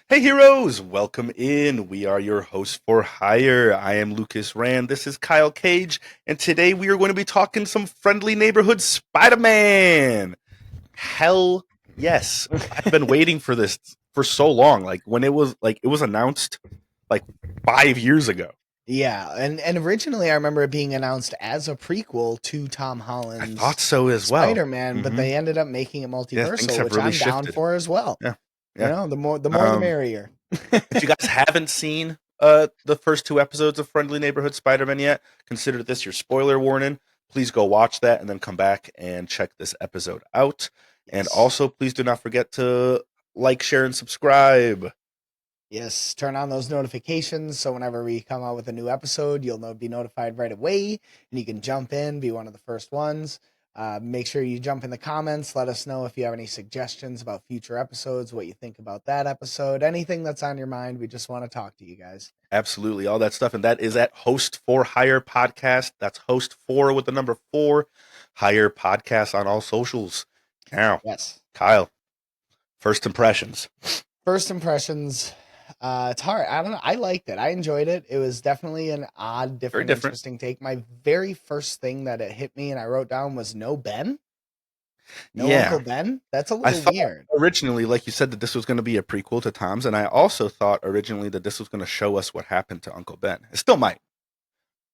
Hey heroes, welcome in. We are your hosts for hire. I am Lucas Rand. This is Kyle Cage, and today we are going to be talking some friendly neighborhood Spider-Man. Hell yes. I've been waiting for this for so long. It was announced like 5 years ago. Yeah, and originally I remember it being announced as a prequel to Tom I thought Holland's so as well. Spider-Man, but hmm they ended up making it Yeah, things multiversal, have which really I'm down shifted. for as well. Yeah. You Yeah. know, the more the Um merrier. if you guys haven't seen the first two episodes of Friendly Neighborhood Spider-Man yet, consider this your spoiler warning. Please go watch that and then come back and check this episode out. And Yes. also, please do not forget to like, share, and subscribe. Yes, turn on those notifications so whenever we come out with a new episode, be notified right away, and you can jump in, be one of the first ones. Make sure you jump in the comments. Let us know if you have any suggestions about future episodes, what you think about that episode, anything that's on your mind. We just want to talk to you guys. Absolutely, all that stuff. And that is at Hosts4Hire Podcast. That's Host 4 with the number 4. Hire Podcast on all socials. Now, Yes. Kyle, first impressions. First impressions, it's hard. I don't know. I liked it. I enjoyed it. It was definitely an odd, Very different, different. interesting take. My very first thing that it hit me and I wrote down was no Ben, no Yeah. Uncle Ben. That's a I little thought weird. originally, like you said, that this was going to be a prequel to Tom's, and I also thought originally that this was going to show us what happened to Uncle Ben. It still might,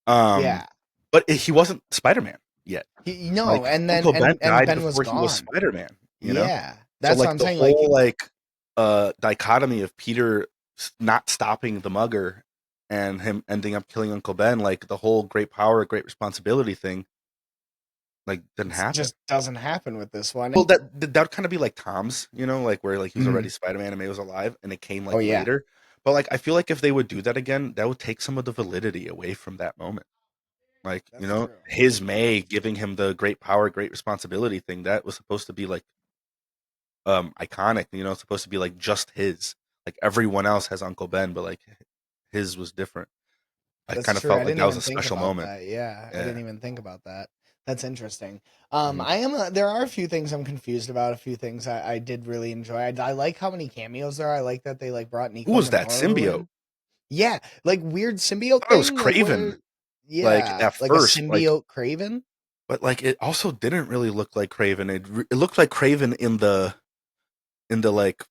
um, Yeah. but he wasn't Spider-Man yet. No, Like and then Uncle Ben and died Ben was before he was gone. Spider-Man. You know, Yeah. so That's what like I'm the saying. Like, whole dichotomy of Peter not stopping the Mugger and him ending up killing Uncle Ben, like the whole great power, great responsibility thing, like didn't it happen. just doesn't happen with this one. Well, that would kind of be like Tom's, like where like he was already Mhm. Spider-Man and May was alive, and it came Oh like yeah, later. But like I feel like if they would do that again, that would take some of the validity away from that moment. Like that's true. his May giving him the great power, great responsibility thing that was supposed to be like iconic. It's supposed to be like just his. Like everyone else has Uncle Ben, but like his was different. I That's kind of true. felt I like didn't that was even a think special about moment. that. Yeah, I Yeah. didn't even think about that. That's interesting. hmm There are a few things I'm confused about. A few things I did really enjoy. I like how many cameos there are. I like that they like brought Who Nico was that Minoru symbiote? in. Yeah, like weird I symbiote thought it was thing. Like Craven. where? Like Yeah, at like a first, like symbiote Craven. but like it also didn't really look like Craven. It looked like Craven in the like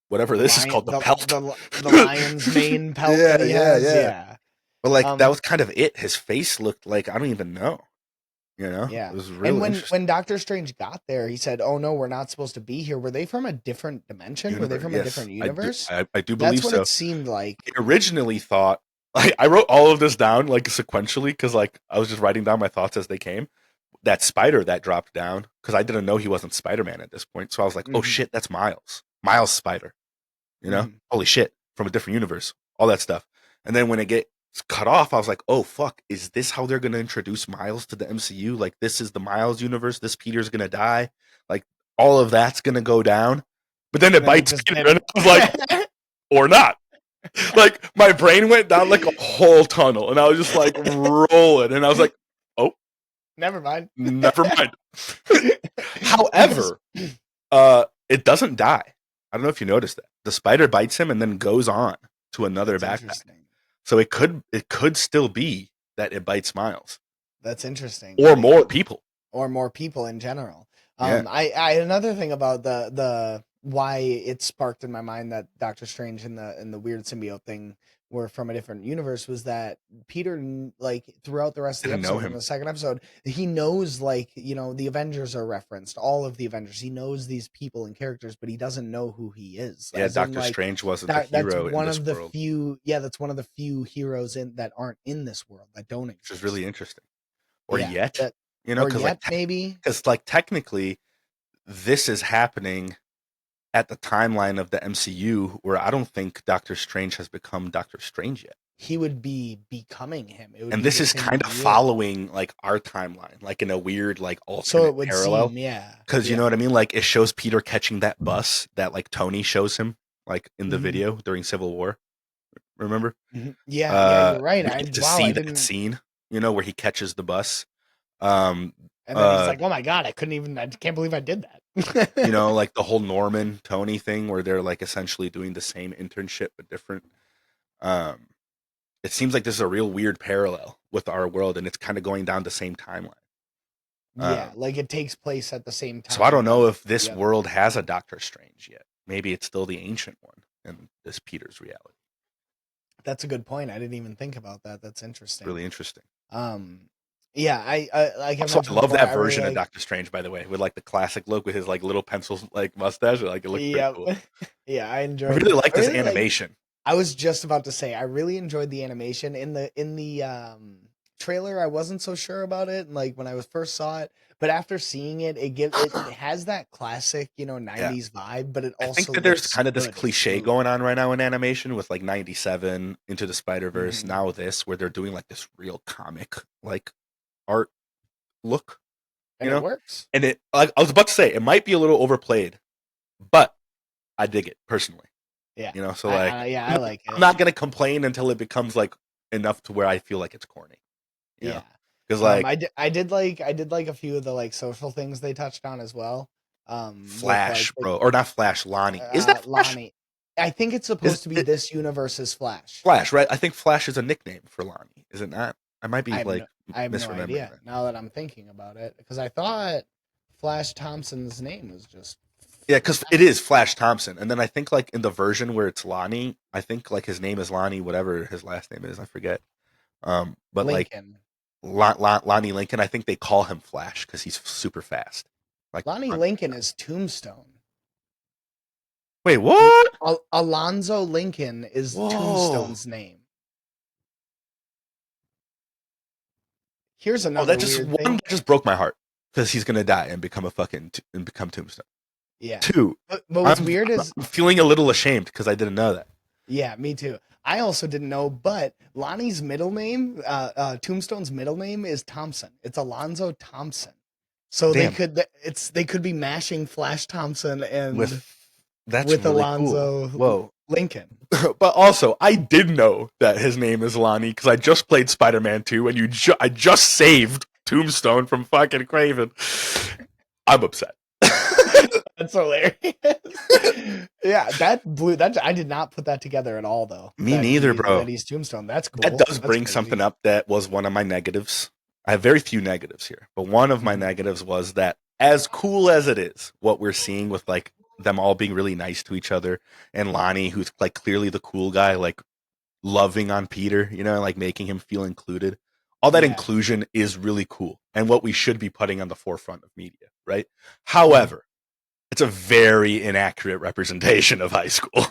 whatever The this is lion, called, the pelt. the lion's mane pelt Yeah, that he yeah, has. yeah. Yeah. But like that Um. was kind of it. His face looked like I don't even know. It Yeah. was And real when interesting. Doctor Strange got there, he said, "Oh no, we're not supposed to be here." Were they from a different dimension? Were they Universe, from a yes, different I do. universe? I do That's believe what it so. seemed like. I originally thought I wrote all of this down like sequentially because like I was just writing down my thoughts as they came. That spider that dropped down because I didn't know he wasn't Spider Man at this point, so I was like, oh Mhm, shit, that's Miles. Miles Spider. mhm. Holy shit, from a different universe, all that stuff. And then when it gets cut off, I was like, oh fuck, is this how they're gonna introduce Miles to the MCU? Like this is the Miles universe. This Peter's gonna die. Like all of that's gonna go down. But then And it then it bites just Peter, and didn't. I was like, or not. Like my brain went down like a whole tunnel, and I was just like rolling, and I was like, oh, Never mind. never mind. Because However, it doesn't die. I don't know if you noticed that. The spider bites him and then goes on to another that's backpack. interesting. So it could still be that it bites Miles That's interesting. or more people. Or more people in general. Yeah. I another thing about the why it sparked in my mind that Doctor Strange and the weird symbiote thing were from a different universe was that Peter like throughout the rest of the Didn't know episode in him. the second episode he knows like the Avengers are referenced, all of the Avengers. He knows these people and characters, but he doesn't know who he is. Yeah, As in Doctor like Strange wasn't a that's hero in one this of the world, few that's one of the few heroes in that aren't in this world that don't which is really exist. interesting. Or Yeah, yet, that or because like yet maybe. technically this is happening at the timeline of the MCU where I don't think Doctor Strange has become Doctor Strange yet. He would be becoming him. It would And be this the is same kind of year. following like our timeline, like in a weird like So it alternate would parallel. seem, yeah. Because you know Yeah. what I mean? Like it shows Peter catching that bus that like Tony shows him like in the Mhm, video during Civil War. Remember? mhm. Yeah, yeah, you're right. We I get to wow, see I that didn't. scene, where he catches the bus. Um And then he's uh like, "Oh my god, I couldn't even I can't believe I did that." You know, like the whole Norman Tony thing where they're like essentially doing the same internship but different. Um, it seems like this is a real weird parallel with our world, and it's kind of going down the same timeline. Yeah, Um, like it takes place at the same so I time don't know as if the this other. world has a Doctor Strange yet. Maybe it's still the ancient one in this Peter's reality. That's a good point. I didn't even think about that. That's interesting. Really interesting. Um, yeah, I like I Also, I mentioned love before, that I really version of like. Doctor Strange, by the way, with like the classic look with his like little pencil like mustache. Like it looked pretty Yeah, cool. yeah, I I enjoyed. really like I this really like. animation. I was just about to say I really enjoyed the animation in the trailer. I wasn't so sure about it, like when I was first saw it, but after seeing it, it has that classic Yeah. '90s vibe, but it I think also that there's looks kind of this good and cliche smooth. going on right now in animation with like 97 Into the Spider-Verse, Hmm. now this, where they're doing like this real comic like art look, And you it know? works. And it, like I was about to say, it might be a little overplayed, but I dig it personally, Yeah, you know? So like, yeah, I'm I not, like I'm it. not going to complain until it becomes like enough to where I feel like it's corny, you know? Yeah. Because like I did like a few of the like social things they touched on as well. With like Flash, bro, or not Flash, Lonnie. Is that Flash? Lonnie. I think it's Is supposed to be it this universe's Flash. Flash, right? I think Flash is a nickname for Lonnie, is it not? I might I be have like no I have no misremembering idea that. now that I'm thinking about it because I thought Flash Thompson's name was just Yeah, because it is Flash Thompson, and then I think like in the version where it's Lonnie, I think like his name is Lonnie, whatever his last name is, I forget. But like Lincoln. Lonnie Lincoln, I think they call him Flash because he's super fast. Like, Lonnie Lincoln is Tombstone. wait, what? Alonzo Lincoln is Whoa! Tombstone's name. Here's Oh, that another just weird one thing. that just broke my heart because he's gonna die and become a fucking and become Tombstone. Yeah. Two, But what's I'm weird is I'm feeling a little ashamed because I didn't know that. yeah, me too. I also didn't know, but Lonnie's middle name, Tombstone's middle name is Thompson. It's Alonzo Thompson. So Damn, they could be mashing Flash Thompson and with that's with really cool. Alonzo Whoa. Lincoln. But also, I did know that his name is Lonnie because I just played Spider-Man 2 and I just saved Tombstone from fucking Craven. I'm upset. That's hilarious. Yeah, that I did not put that together at all though. Me neither, bro. That he's Tombstone. That's That cool. does That's bring something crazy. up that was one of my negatives. I have very few negatives here, but one of my Mhm. negatives was that as cool as it is, what we're seeing with like them all being really nice to each other and Lonnie, who's like clearly the cool guy, like loving on Peter, you know, like making him feel included. All that Yeah. inclusion is really cool and what we should be putting on the forefront of media, right? Mhm. However, it's a very inaccurate representation of high school.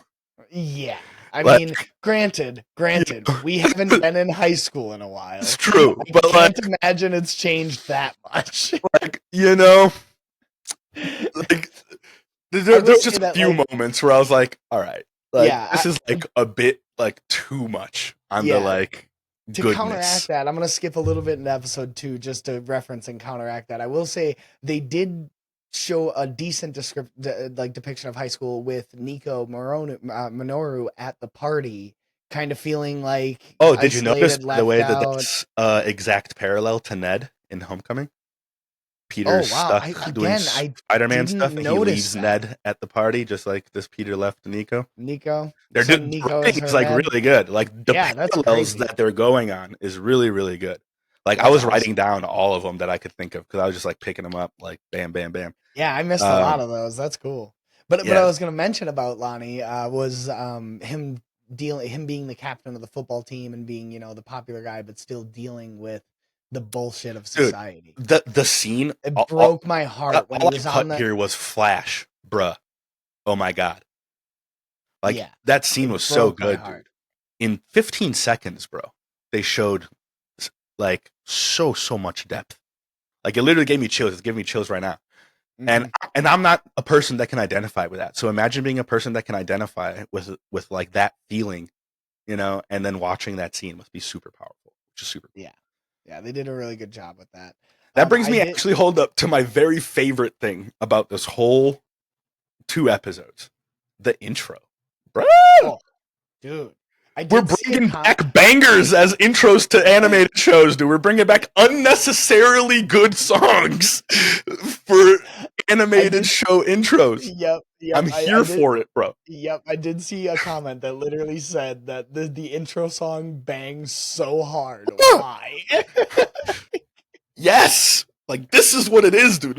Yeah. I Like, mean, yeah, granted, we haven't been in high school in a it's while. true, I but can't imagine it's changed that much. like you know, like I there will were say just a that, few like, moments where I was like, all right, like yeah, this is like a bit like too much on the yeah. like To counteract goodness. that, I'm gonna skip a little bit in episode 2 just to reference and counteract that. I will say they did show a decent like depiction of high school with Minoru at the party, kind of feeling like Oh, did you notice isolated, by the left way that out. that's exact parallel to Ned in Homecoming? Oh Peter's wow! stuck doing I Spider-Man didn't stuff, and he notice leaves that. Ned at the party, just like this Peter left Nico. Nico, They're so the Nico is writing is her like Ned. really good. Like the Yeah, that's parallels crazy. that they're going on is really really good. Like I That's was writing awesome. down all of them that I could think of because I was just like picking them up like bam bam bam. Yeah, I missed a lot Um, of those. That's cool. But I yeah, was gonna mention about Lonnie was him being the captain of the football team and being the popular guy, but still dealing with the bullshit of dude, society. the scene, It broke my heart when he all I was on put that. here was Flash, bruh. Oh my god, like Yeah, that scene was it so broke my good, heart. dude. In 15 seconds, bro, they showed like so much depth. Like it literally gave me chills. It's giving me chills right now. And Hmm. and I'm not a person that can identify with that. So imagine being a person that can identify with like that feeling, you know, and then watching that scene must be super powerful, which is super cool. Yeah, yeah, they did a really good job with that. That brings I me did. actually hold up to my very favorite thing about this whole 2 episodes, the intro, bro. Oh, dude, I We're did see a bringing com. back bangers as intros to animated shows, dude. We're bringing back unnecessarily good songs for animated show intros. Yep, I'm I here did. for it, bro. Yep, I did see a comment that literally said that the intro song bangs so hard. Why? Yes, like this is what it is, dude.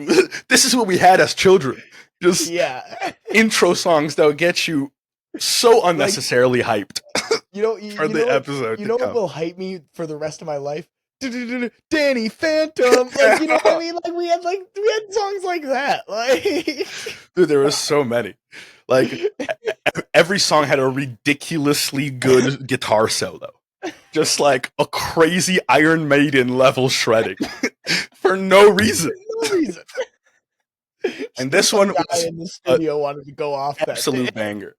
This is what we had as children. Just Yeah. intro songs that would get you so Like, unnecessarily hyped for you the know what episode you to know what come. will hype me for the rest of my life? Danny Phantom. Like, you know what I mean? Like we had songs like that. Like Dude, there was so many. Like every song had a ridiculously good guitar solo. Just like a crazy Iron Maiden level shredding for no reason. no reason. And Just this some one guy was in the an studio wanted to go off that day. absolute banger.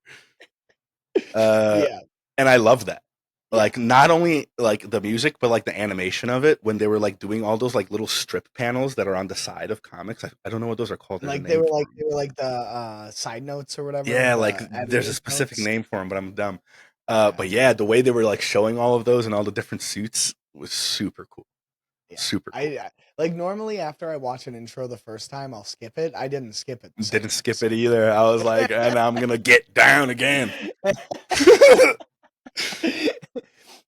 Uh, Yeah. and I love that. Yeah. Like not only like the music, but like the animation of it when they were like doing all those like little strip panels that are on the side of comics. I don't know what those are called. There's a Like they name were for like them. they were like the side notes or whatever, Yeah, like the there's a editor's specific notes. name for them, but I'm dumb. Yeah. But yeah, the way they were like showing all of those and all the different suits was super cool. Yeah. Super cool. I like normally after I watch an intro the first time, I'll skip it. I didn't skip it the Didn't second skip it episode. either. I was like, and I'm gonna get down again.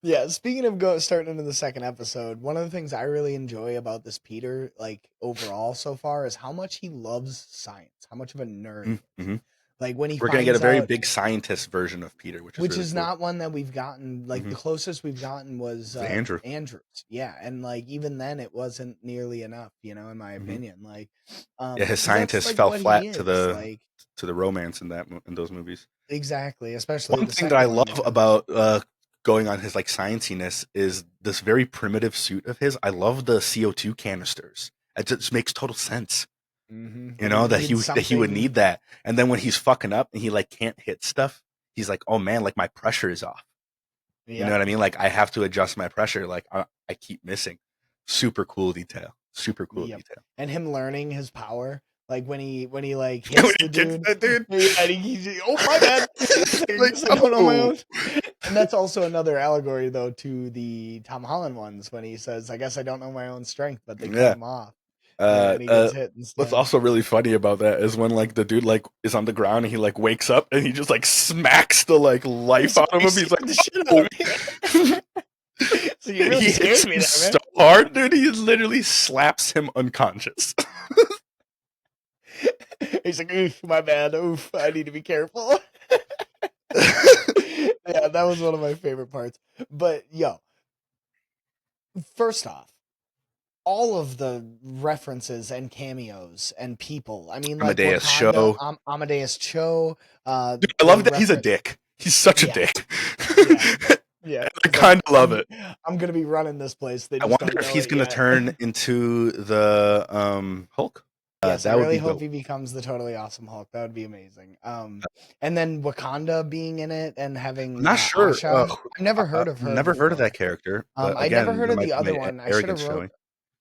Yeah, speaking of starting into the second episode, one of the things I really enjoy about this Peter, like overall so far, is how much he loves science, how much of a nerd he is. Mm-hmm. Like when he We're gonna get a finds very out, big scientist version of Peter, which is which really is cool. not one that we've gotten. Like Mhm. the closest we've gotten was Andrew. Andrews. Yeah, and like even then, it wasn't nearly enough. You know, in my Mhm. opinion, like Yeah, his 'cause that's, scientist like, fell what he flat to is. the Like romance in in those movies. exactly, especially One the thing that I second one love because about going on his like scienciness is this very primitive suit of his. I love the CO2 canisters. It just makes total sense. You know he that did he would something. need that, and then when he's fucking up and he like can't hit stuff, he's like, "Oh man, like my pressure is off." You know Yep. what I mean? Like I have to adjust my pressure. Like I keep missing. Super cool detail. Super cool Yep. detail. And him learning his power, like when he like When hits he the gets dude. that dude, Yeah, and oh my bad. I like, guess I going on my oh, own. And that's also another allegory though to the Tom Holland ones when he says, "I guess I don't know my own strength," but they cut yeah. him off. Yeah, Uh, and he uh, gets hit what's instead. also really funny about that is when like the dude like is on the ground and he like wakes up and he just like smacks the like life out of He him. He's like, scared the shit out oh. of me. So you really He hits scared me him there, so man. hard, dude. He literally slaps him unconscious. He's like, "Oof, my bad. Oof, I need to be careful." Yeah, that was one of my favorite parts. But yo, first off, all of the references and cameos and people. I mean, like Amadeus Wakanda, show. Amadeus Cho. Dude, I They love that he's a reference, dick. He's such a yeah, dick. yeah, yeah. I He's like, kind of love it. I'm gonna be running this place. They I just wonder don't if know he's it gonna yet. turn into the Hulk. Yes, I That would really be hope dope. he becomes the totally awesome Hulk. That would be amazing. And then Wakanda being in it and I'm having not sure. Asha. I've never heard of her Never heard of before. that character, but I never again, heard there of might the be other my one. arrogance showing.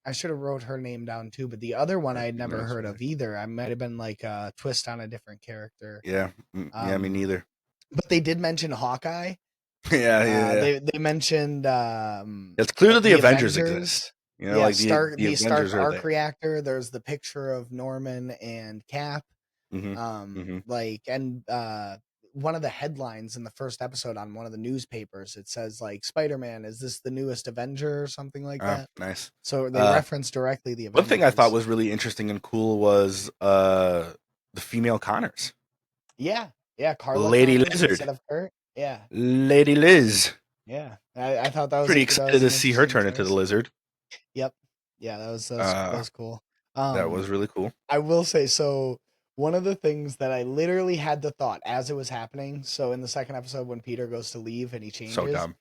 I should have wrote her name down too, but the other one I had No, never that's heard right. of either. I might have been like a twist on a different character. Yeah, yeah, me Um, neither. but they did mention Hawkeye. Yeah, yeah. They mentioned It's clear that the the Avengers Avengers. exist. You know, Yeah, like Stark the the Stark Avengers are arc there. reactor. There's the picture of Norman and Cap. Hmm. Hmm. Like and one of the headlines in the first episode on one of the newspapers, it says like Spider-Man, is this the newest Avenger or something like Oh, that? nice. So they reference directly the One thing I thought Avengers. was really interesting and cool was the female Connors, Yeah, yeah, Carla Lady Connors Lizard, instead of Kurt. Yeah, Lady Liz. yeah. I thought that was Pretty that excited was to an see her interesting turn into the choice. lizard. Yep. Yeah, that Uh, was cool. that was really cool. I will say so. One of the things that I literally had the thought as it was happening. So in the second episode, when Peter goes to leave and he So changes dumb.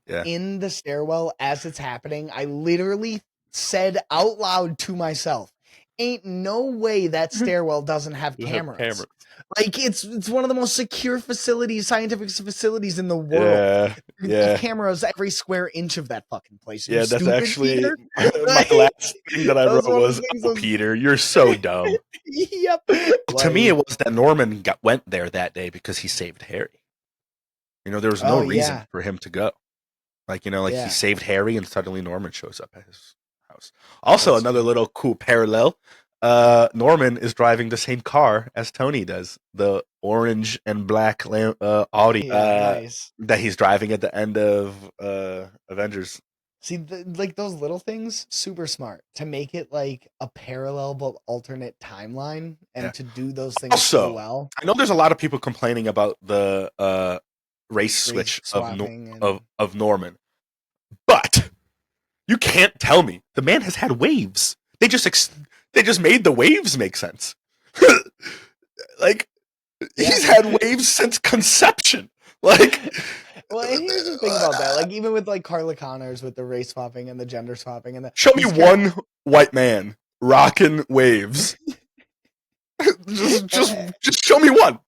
Yeah. in the stairwell as it's happening, I literally said out loud to myself, "Ain't no way that stairwell doesn't have You have cameras." cameras. Like it's one of the most secure facilities, scientific facilities in the world. Yeah, You have yeah, cameras every square inch of that fucking place. Are you yeah. That's stupid, actually Peter? my Like, last thing that I that wrote was one of was, the things. "Oh, Peter, you're so dumb." Yep. To me, it Like, was that Norman went there that day because he saved Harry. You know, there was no oh reason yeah, for him to go. Like, you know, like he yeah. saved Harry and suddenly Norman shows up at his house. Also, That's another true. little cool parallel. Norman is driving the same car as Tony does, the orange and black Audi Yeah, nice. that he's driving at the end of Avengers. See, like those little things, super smart to make it like a parallel but alternate timeline, Yeah. and to do those things so Also, well. I know there's a lot of people complaining about the race Race switch swapping and of Norman, but you can't tell me the man has had waves. They just made the waves make sense. Like he's yeah. had waves since conception. Like Well, and here's the thing about that. Like, even with like Carla Connors with the race swapping and the gender swapping and the show me he's got one white man rocking waves. just show me one.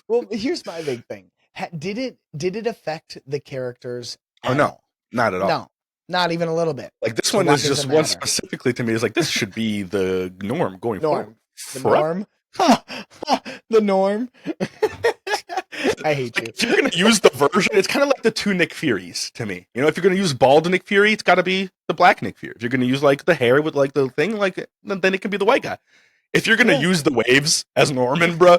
well, here's my big thing. Did it affect the characters Oh at no, all? not at all. No, not even a little bit. Like this So one why is does it just one matter? specifically to me is like this should be the norm going forward. Norm. The Forever. norm. The norm. I hate you. Like, if you're gonna use the version, it's kind of like the two Nick Furies to me. You know, if you're gonna use bald Nick Fury, it's got to be the black Nick Fury. If you're gonna use like the hair with like the thing, like then it can be the white guy. If you're gonna Yeah. use the waves as Norman, bro,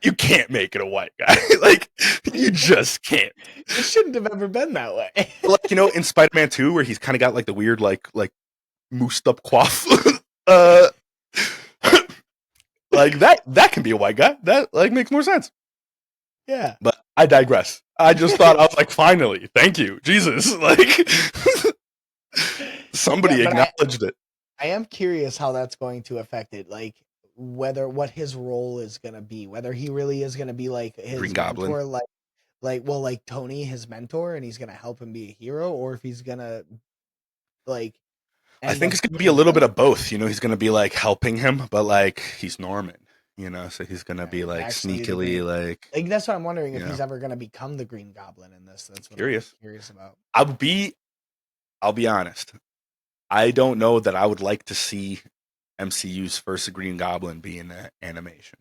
you can't make it a white guy. Like you just can't. It shouldn't have ever been that way. Like in Spider-Man 2, where he's kind of got like the weird like moosed up coif. Like that can be a white guy. That like makes more sense. Yeah. But I digress. I just thought I was like, finally, thank you, Jesus. Like somebody Yeah, but acknowledged it. I am curious how that's going to affect it. Like what his role is going to be, whether he really is going to be like his Green Goblin. mentor, like Tony, his mentor, and he's going to help him be a hero, or if he's going to like. I think it's up going to be a little being bit of both. You know, he's going to be like helping him, but like he's Norman. You know, so he's going to him. be like Actually, the sneakily Green- like. that's what I'm wondering if Yeah. he's ever going to become the Green Goblin in this. That's what Curious. I'm curious about. I'll be honest. I don't know that I would like to see MCU's first Green Goblin be in the animation.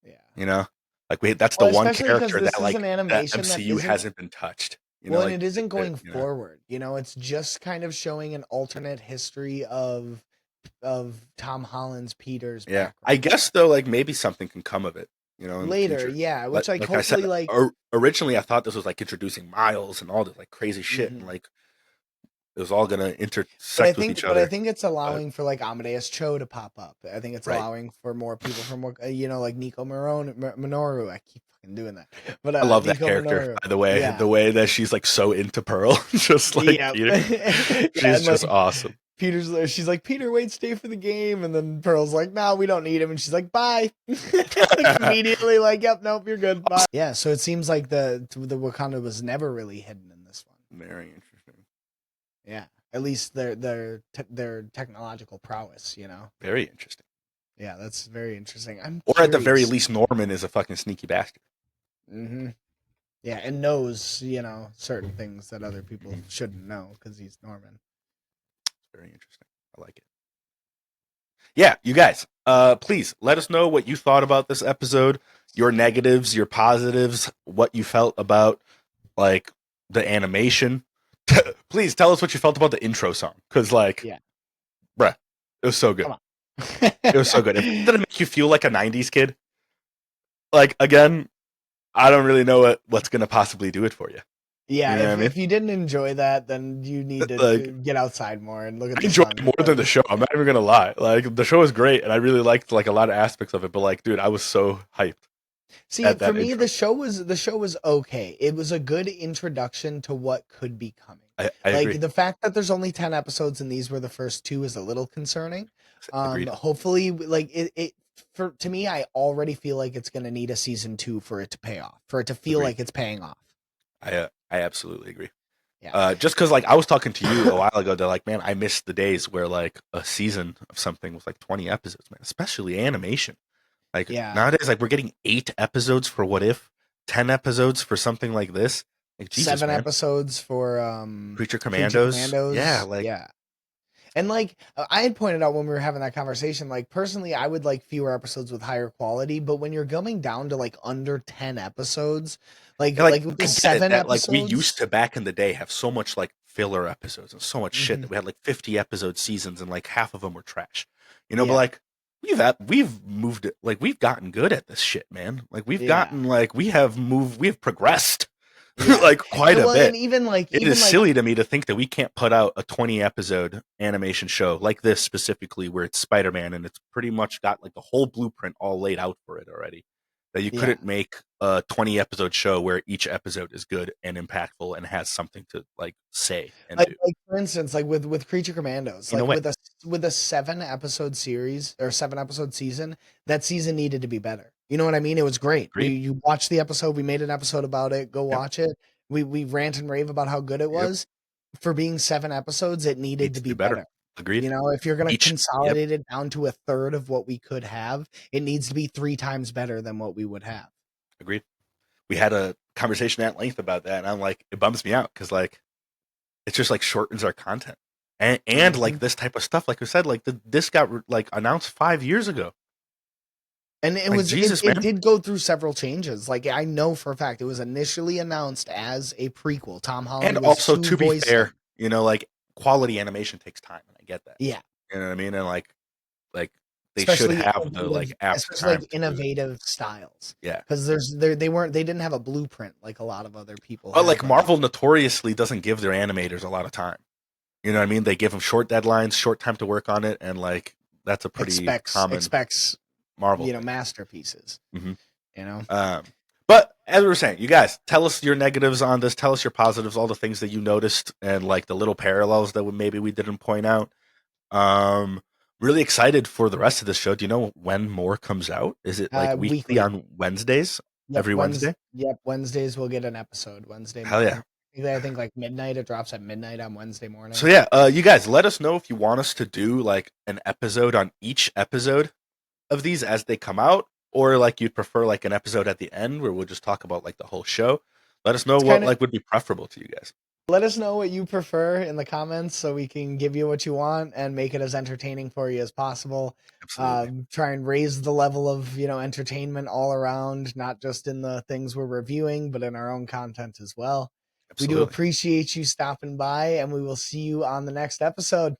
Yeah. You know, like that's Well, the one especially 'cause character this that is like an that animation that MCU isn't- hasn't been touched. You Well, know, and like, it isn't going you know. forward. You know, it's just kind of showing an alternate history of Tom Holland's Peter's Yeah, background. I guess though, like maybe something can come of it. You know, in the Later, future. yeah, which But, like I said, hopefully like originally I thought this was like introducing Miles and all this like crazy shit, and Mhm. like it was all gonna but I intersect with think each but other. I think it's allowing for like Amadeus Cho to pop up. I think it's Right. allowing for more people from like Nico Minoru. I keep fucking doing that. But I love that Nico character, Minoru. by the way. Yeah. The way that she's like so into Pearl, just like Yeah. Peter. Yeah, She's and, just like, awesome. She's like, Peter, wait, stay for the game, and then Pearl's like, no, we don't need him, and she's like, bye. Like, immediately, like, yep, nope, you're good. Bye. Yeah, so it seems like the Wakanda was never really hidden in this one. Very interesting. Yeah, at least their technological prowess, you know. Very interesting. Yeah, that's very interesting. Or at the very least, Norman is a fucking sneaky bastard. Mm-hmm. Yeah, and knows certain things that other people shouldn't know because he's Norman. Very interesting. I like it. Yeah, you guys, please let us know what you thought about this episode, your negatives, your positives, what you felt about like the animation. Please tell us what you felt about the intro song, because like, Yeah. bruh, it was so good. It was so good. If it didn't make you feel like a '90s kid, like again, I don't really know what's gonna possibly do it for you. Yeah, You know what I mean? if you didn't enjoy that, then you need to Like, get outside more and look at I the enjoyed sun. it more than the show. I'm not even gonna lie. Like the show is great, and I really liked like a lot of aspects of it. But like, dude, I was so hyped. See, at that for me, intro. the show was okay. It was a good introduction to what could be coming. I Like agree. the fact that there's only 10 episodes and these were the first two is a little concerning. Agreed. Hopefully, like to me, I already feel like it's going to need a season 2 for it to pay off, for it to feel Agreed. like it's paying off. I absolutely agree. Yeah. Just because like I was talking to you a while ago, they're like, man, I miss the days where like a season of something was like 20 episodes, man. Especially animation. Like Yeah. nowadays, like we're getting 8 episodes for What If, 10 episodes for something like this. Like Jesus, 7 man. episodes for Creature Commandos. Yeah, like yeah. And like I had pointed out when we were having that conversation, like personally, I would like fewer episodes with higher quality. But when you're going down to like under 10 episodes, like yeah, with the I get it 7 that, episodes, like we used to back in the day have so much like filler episodes and so much shit Hmm. that we had like 50 episode seasons and like half of them were trash. But Yeah. like we've moved it, like we've gotten good at this shit, man. Like we've Yeah. gotten like we have moved, we have progressed Yeah. like quite And a well, and bit. even like It is silly to me to think that we can't put out a 20 episode animation show like this specifically where it's Spider-Man and it's pretty much got like the whole blueprint all laid out for it already. That you yeah. couldn't make a 20 episode show where each episode is good and impactful and has something to like say and do. Like for instance, like with Creature Commandos, You know like what? with a 7 episode series or 7 episode season, that season needed to be better. You know what I mean? It was great. Agreed. You watched the episode, we made an episode about it. Go Yep. watch it. We rant and rave about how good it Yep. was. For being 7 episodes, it needed Needs to to be be better. better. Agreed. You know, if you're gonna Each. Yep. consolidate it down to a third of what we could have, it needs to be 3 times better than what we would have. Agreed. We had a conversation at length about that, and I'm like, it bums me out because like it's just like shortens our content. And like Mhm. this type of stuff, like I said, like this got like announced 5 years ago. And it Like was Jesus, it man. did go through several changes. Like I know for a fact it was initially announced as a prequel. Tom And Holland was also, to to be voice fair, him. like quality animation takes time, and I get that. Yeah. You know what I mean? And like they should have the like apt Especially time like to do it. innovative styles. Yeah. Because they didn't have a blueprint like a lot of other people But have like right now. Marvel notoriously doesn't give their animators a lot of time. You know what I mean? They give them short deadlines, short time to work on it, and like that's a pretty common Expects Marvel thing. masterpieces. Mhm. You know? But as we were saying, you guys tell us your negatives on this. Tell us your positives, all the things that you noticed, and like the little parallels that maybe we didn't point out. Really excited for the rest of this show. Do you know when more comes out? Is it like weekly Weekly. on Wednesdays? Every Wednesday? Wednesdays we'll get an episode Wednesday Hell yeah. morning. I think like midnight. It drops at midnight on Wednesday morning. So yeah, you guys let us know if you want us to do like an episode on each episode of these as they come out, or like you'd prefer like an episode at the end where we'll just talk about like the whole show. Let us know It's what kind of like would be preferable to you guys. Let us know what you prefer in the comments so we can give you what you want and make it as entertaining for you as possible. Absolutely. Try and raise the level of entertainment all around, not just in the things we're reviewing, but in our own content as well. We do Absolutely. appreciate you stopping by, and we will see you on the next episode.